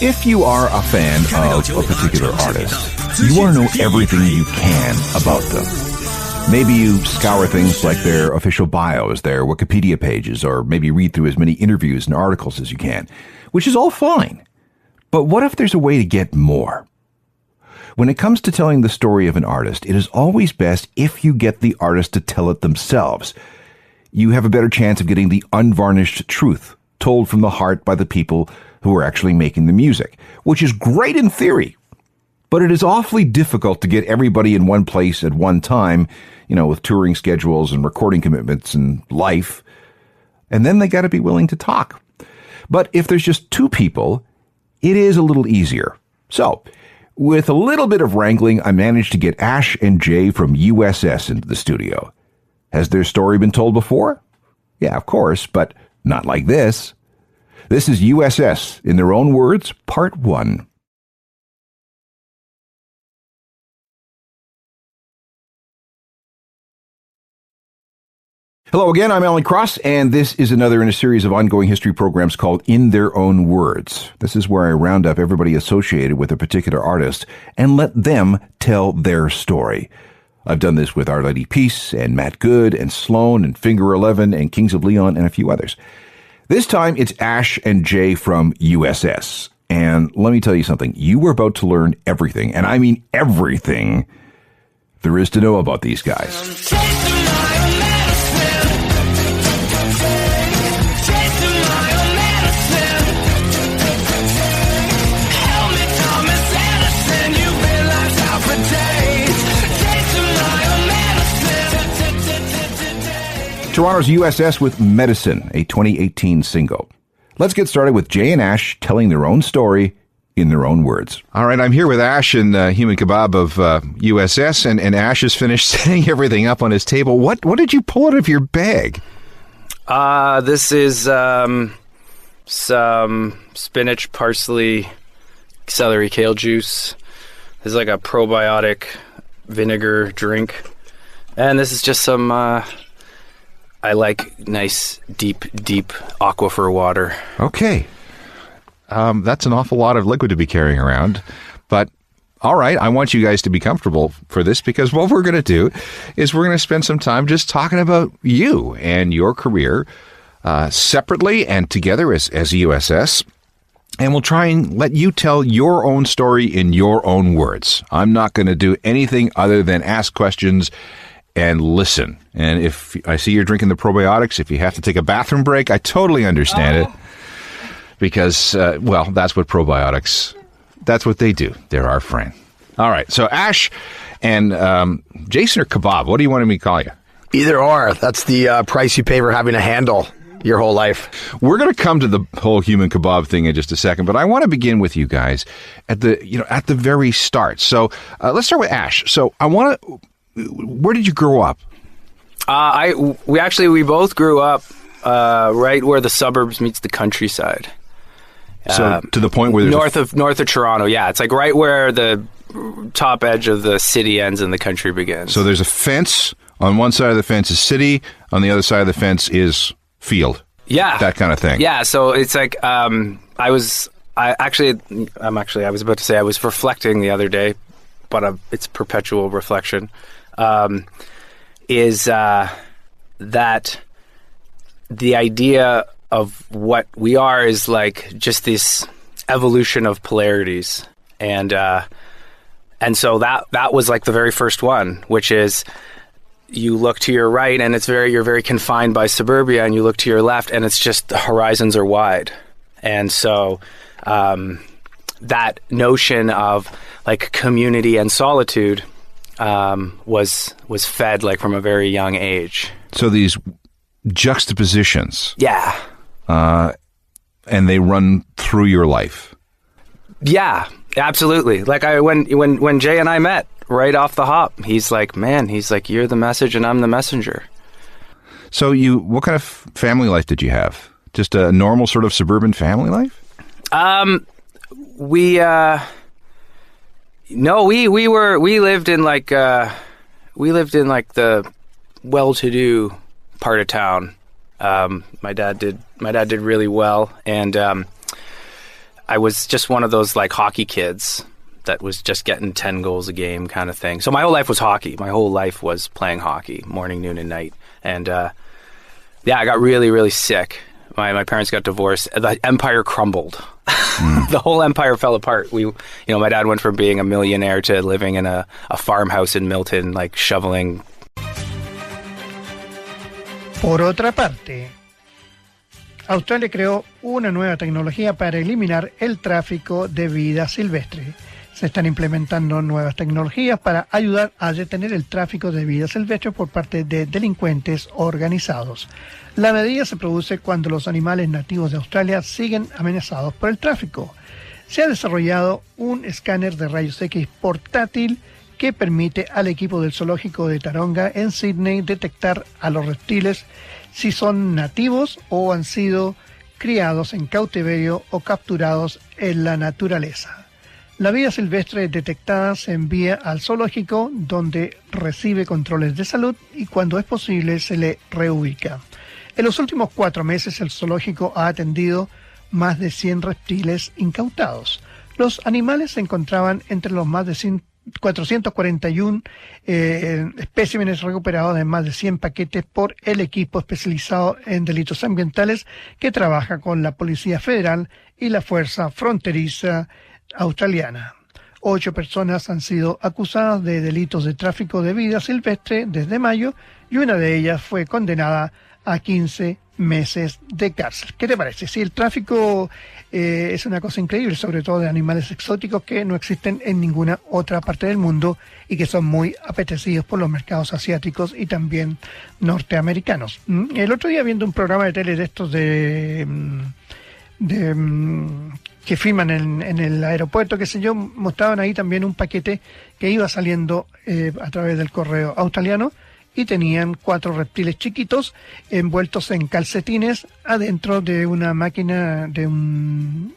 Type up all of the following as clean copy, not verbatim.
If you are a fan of a particular artist, you want to know everything you can about them. Maybe you scour things like their official bios, their Wikipedia pages, or maybe read through as many interviews and articles as you can, which is all fine. But what if there's a way to get more? When it comes to telling the story of an artist, it is always best if you get the artist to tell it themselves. You have a better chance of getting the unvarnished truth, told from the heart by the people who are actually making the music, which is great in theory. But it is awfully difficult to get everybody in one place at one time, with touring schedules and recording commitments and life. And then they got to be willing to talk. But if there's just two people, it is a little easier. So, with a little bit of wrangling, I managed to get Ash and Jay from USS into the studio. Has their story been told before? Yeah, of course, but not like this. This is USS, in their own words, Part 1. Hello again, I'm Alan Cross, and this is another in a series of ongoing history programs called In Their Own Words. This is where I round up everybody associated with a particular artist and let them tell their story. I've done this with Our Lady Peace, and Matt Good, and Sloan, and Finger 11, and Kings of Leon, and a few others. This time, it's Ash and Jay from USS. And let me tell you something. You were about to learn everything, and I mean everything, there is to know about these guys. Toronto's USS with Medicine, a 2018 single. Let's get started with Jay and Ash telling their own story in their own words. All right, I'm here with Ash and Human Kebab of USS, and Ash has finished setting everything up on his table. What did you pull out of your bag? This is some spinach, parsley, celery, kale juice. This is like a probiotic vinegar drink. And this is just some... I like nice, deep aquifer water. Okay. That's an awful lot of liquid to be carrying around. But, all right, I want you guys to be comfortable for this, because what we're going to do is we're going to spend some time just talking about you and your career separately and together as USS. And we'll try and let you tell your own story in your own words. I'm not going to do anything other than ask questions and listen. And if I see you're drinking the probiotics, if you have to take a bathroom break, I totally understand it. Because, that's what probiotics, that's what they do. They're our friend. All right, so Ash and Jason or Kebab, what do you want me to call you? Either or. That's the price you pay for having a handle your whole life. We're going to come to the whole Human Kebab thing in just a second, but I want to begin with you guys at the very start. So let's start with Ash. So where did you grow up? We both grew up right where the suburbs meets the countryside. So to the point where there's north of Toronto, yeah. It's like right where the top edge of the city ends and the country begins. So there's a fence. On one side of the fence is city. On the other side of the fence is field. Yeah. That kind of thing. Yeah, so it's like I was about to say I was reflecting the other day, but it's perpetual reflection. Is that the idea of what we are is like just this evolution of polarities, and so that was like the very first one, which is you look to your right and you're very confined by suburbia, and you look to your left and it's just the horizons are wide, and so that notion of like community and solitude was fed like from a very young age. So these juxtapositions. Yeah. And they run through your life. Yeah, absolutely. Like when Jay and I met right off the hop, he's like, you're the message and I'm the messenger. So what kind of family life did you have? Just a normal sort of suburban family life? We lived in the well-to-do part of town. My dad did really well, and I was just one of those like hockey kids that was just getting 10 goals a game kind of thing. So my whole life was hockey. My whole life was playing hockey, morning, noon, and night. And I got really, really sick. My parents got divorced. The empire crumbled. The whole empire fell apart. My dad went from being a millionaire to living in a farmhouse in Milton, like shoveling. Por otra parte, Australia creó una nueva tecnología para eliminar el tráfico de vida silvestre. Se están implementando nuevas tecnologías para ayudar a detener el tráfico de vida silvestre por parte de delincuentes organizados. La medida se produce cuando los animales nativos de Australia siguen amenazados por el tráfico. Se ha desarrollado un escáner de rayos X portátil que permite al equipo del zoológico de Taronga en Sydney detectar a los reptiles si son nativos o han sido criados en cautiverio o capturados en la naturaleza. La vida silvestre detectada se envía al zoológico, donde recibe controles de salud y cuando es posible se le reubica. En los últimos 4 meses el zoológico ha atendido más de 100 reptiles incautados. Los animales se encontraban entre los más de 441 especímenes recuperados de más de 100 paquetes por el equipo especializado en delitos ambientales que trabaja con la Policía Federal y la Fuerza Fronteriza Australiana. 8 personas han sido acusadas de delitos de tráfico de vida silvestre desde mayo y una de ellas fue condenada a 15 meses de cárcel. ¿Qué te parece? Si el tráfico es una cosa increíble, sobre todo de animales exóticos que no existen en ninguna otra parte del mundo y que son muy apetecidos por los mercados asiáticos y también norteamericanos. El otro día viendo un programa de tele de estos que filman en el aeropuerto, qué sé yo, mostraban ahí también un paquete que iba saliendo a través del correo australiano y tenían 4 reptiles chiquitos envueltos en calcetines adentro de una máquina de un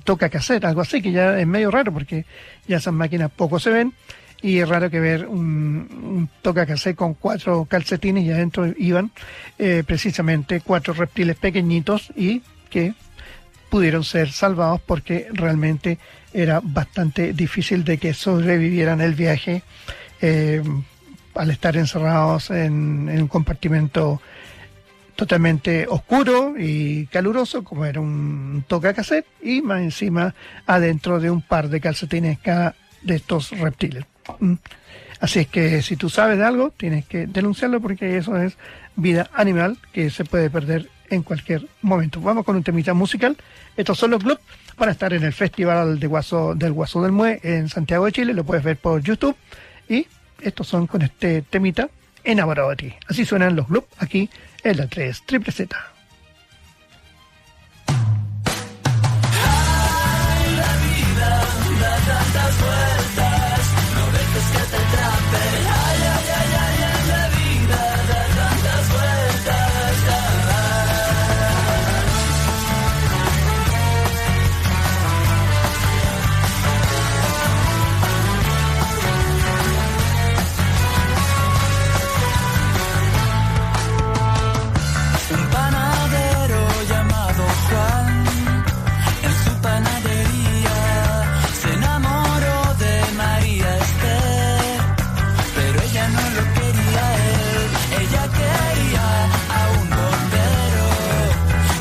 tocacassette, algo así, que ya es medio raro porque ya esas máquinas poco se ven y es raro que ver un tocacassette con 4 calcetines y adentro iban precisamente 4 reptiles pequeñitos y que pudieron ser salvados porque realmente era bastante difícil de que sobrevivieran el viaje al estar encerrados en un compartimento totalmente oscuro y caluroso, como era un tocacassette, y más encima adentro de un par de calcetines cada de estos reptiles. Así es que si tú sabes de algo, tienes que denunciarlo porque eso es vida animal que se puede perder en cualquier momento. Vamos con un temita musical. Estos son los Glub. Van a estar en el Festival del Guaso del Mue en Santiago de Chile. Lo puedes ver por YouTube. Y estos son con este temita, Enamorado de ti. Así suenan los Glub aquí en la 3 Triple Z. Ay, la vida da tantas vueltas, no dejes que te atrape. Ay, ay, ay, ay, ay, la vida da tantas vueltas. Un panadero llamado Juan, en su panadería se enamoró de María Esther, pero ella no lo quería a él, ella quería a un bombero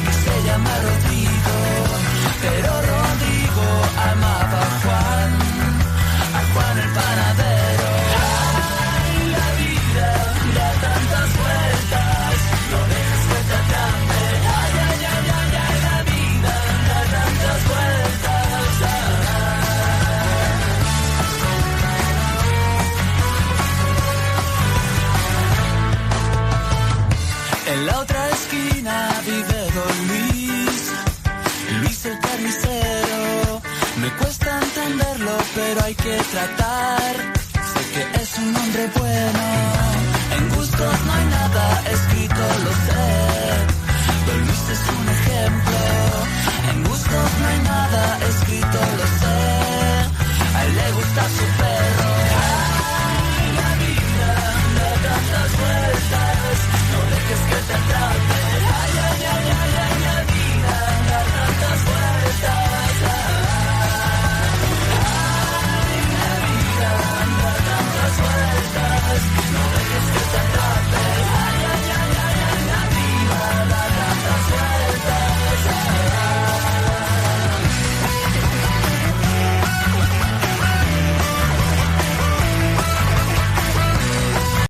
que se llama Rodrigo, pero Rodrigo amaba a Juan el panadero. Ay, la vida da tantas vueltas, no dejes que te atrape. Ay, ay, ay, ay, ay, la vida da tantas vueltas. En la otra esquina vive Don Luis, Luis el carnicero. Me cuesta entenderlo, pero hay que tratar. Sé que es un hombre bueno, en gustos no hay nada escrito, lo sé. Don Luis es un ejemplo, en gustos no hay nada